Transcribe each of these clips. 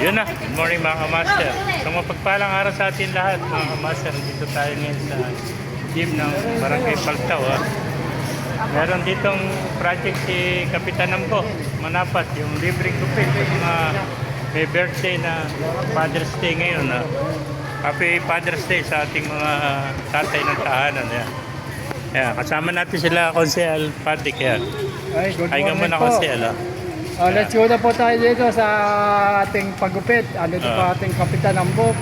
Yun na, good morning mga kamaster. So mapagpalang araw sa atin lahat mga kamaster. Dito tayo ngayon sa gym ng Barangay Paltaw. Meron ditong project si Kapitan Ambo Manapat, yung libreng gupit yung mga may birthday na Father's Day ngayon. Happy Father's Day sa ating mga tatay ng tahanan. Kasama natin sila Konsehal Patrick. Ay, good Ay nga morning muna po. Konsehal. Let's go na po tayo dito sa ating paggupit. Dito po ating Kapitan Ambo.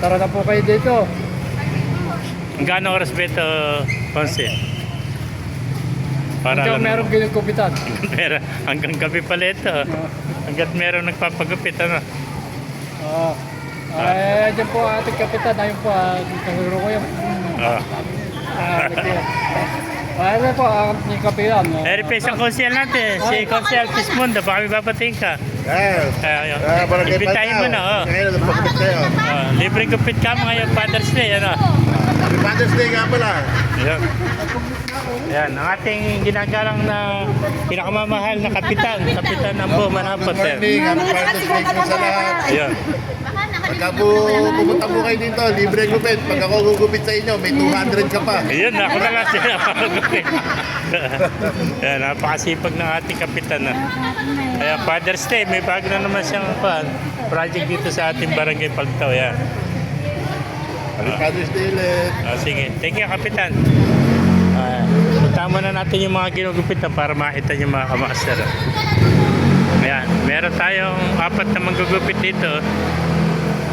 Tara na po kayo dito. Hanggang oras ba ito, Konse? Hanggang meron ginugupitan. Hanggang gabi pala ito. Hanggat meron nagpapagupit, ano? Diyan po ating Kapitan. Ayun po, kasuro ko yung... Ano po ang Kapitan? Replace ang konsehal natin, si Konsehal Pismundo. Baka may babating ka. Ibitahin mo na, libreng gupit ka mo ngayon, Father's Day, ano? Father's Day nga pala. Yan, ang ating ginagalang na pinakamamahal na kapitan, Kapitan Ambo Manapat. Good morning, happy Father's Day po sa lahat. Ayun. Pagka pumunta po kayo dito, libre gupit. Pag ako gugupit sa inyo, may 200 ka pa. Ayun, ako na lang sila makagupit. Yan, napakasipag ng ating kapitan. Kaya Father's Day, may bago na naman siyang project dito sa ating Barangay Paltaw. Yan. Happy Father's Day ulit. Sige, thank you Kapitan. Punta muna natin yung mga ginugupit para makita yung mga kamaster. Ayan, meron tayong 4 na manggugupit dito.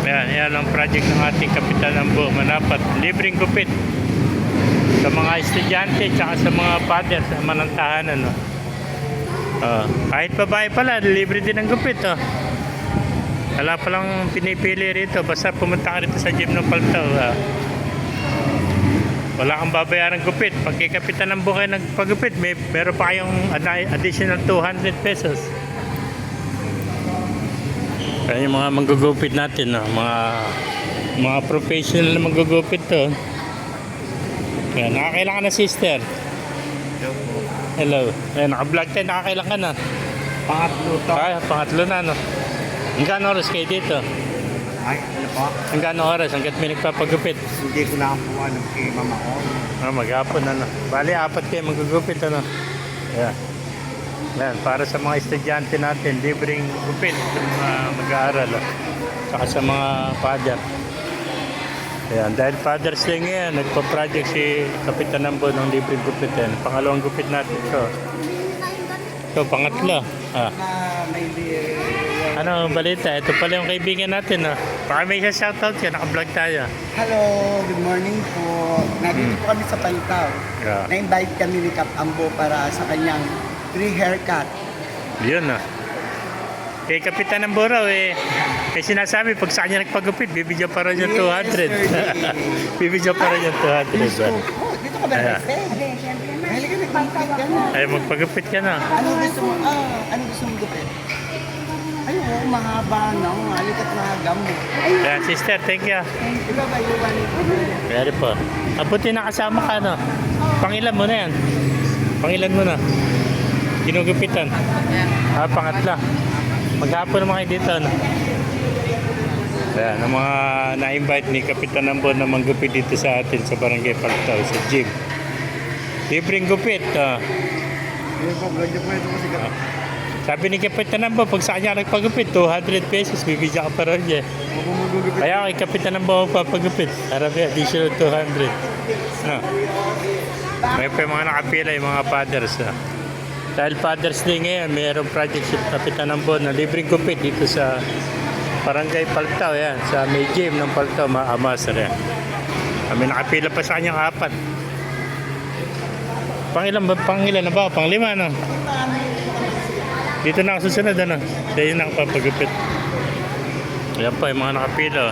Ayan, yan ang project ng ating Kapitan Ambo Manapat. Libreng gupit sa mga estudyante tsaka sa mga father sa manantahanan. Kahit babae pala, libre din ang gupit. Wala palang pinipili rito. Basta pumunta ka rito sa gym ng Paltaw. Wala kang babayarang gupit. Pag kay Kapitan Ambo kayo nagpagupit, meron pa kayong additional 200 pesos. Kaya yung mga manggugupit natin, mga professional na manggugupit to. Kaya nakakailan ka na, sister? Hello. Ayan, naka-vlog tayo, nakakailan ka na? Pangatlo to. Pangatlo na, no? Hanggang oras kayo dito? Ay, ano po? Hanggang oras, hanggat may nagpapagupit? Hindi ko lang po alam kay mama ko. Maghapon, ano? Bali, 4 kayo manggugupit, ano? Ayan. Yan, para sa mga estudyante natin, libreng gupit sa mga mag-aaral, saka sa mga father. Ayan, dahil Father's Day ngayon, nagpa-project si Kapitan Ambo ng libreng gupit. Yan. Pangalawang gupit natin ito. Ito, pangatlo. Ano balita? Ito pala yung kaibigan natin. Baka may isa shoutout ka, naka-vlog tayo. Hello, good morning po. Nandito po kami sa Paltaw. Na-invite kami ni Kap Ambo para sa kanyang free haircut. Yun kay Kapitan Ambo raw kay sinasabi pag sa kanya nagpagupit, bibigyan pa rin yung 200. Bibigyan pa rin yung 200. Dito ka ba nag-stay? Halika, nagpagupit ka na. Ay, magpagupit ka na. Ano gusto mo? Ano gusto mo gupit? Ayun, mahaba na. Halikat na gamot. Kaya sister, thank you. Iba ba yung Very po. Abuti nakasama ka, no? Pangilan mo na yan. Pangilan mo na. Ginugupitan. Pangatla. Maghapon naman kayo dito, no? Kaya, ang mga na-invite ni Kapitan Ambo na manggupit dito sa atin sa Barangay Paltaw, sa gym. Libreng gupit, Sabi ni Kapitan Ambo, pag sa kanya nagpagupit, 200 pesos, bibigyan ka pa rin niya. Kaya kay Kapitan Ambo papagupit, arabi, additional 200. May pa yung mga nakapila, yung mga fathers. Dahil Father's Day ngayon, mayroong project si Kapitan Ambo na libreng gupit dito sa Barangay Paltaw, yan, sa may gym ng Paltaw, Maasar. Kami nakapila pa sa kanyang 4. Pangilan na ba? Panglima, no? Dito na ako susunod, ano? Dahil na ako papagupit. Ayan pa, yung mga nakapila.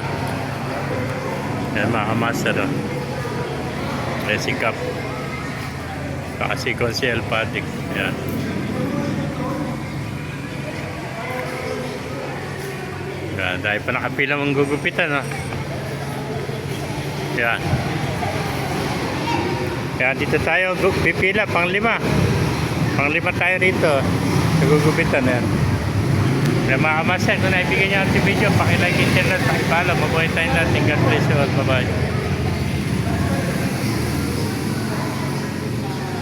Ayan, mga Maasar. Ayan si Kap. Saka si Konsehal Patrick. Ayan. Ayan, dahil pa nakapila mong gugupitan, no? Ayan. Ayan, dito tayo pipila, pang 5. Pang 5 tayo rito. Nagugupitan, yan. Mga kamaster, kung naibigay niyo ang video, pakilike, internet, pakipala. Mabuhay tayo natin. God bless you all. Bye-bye.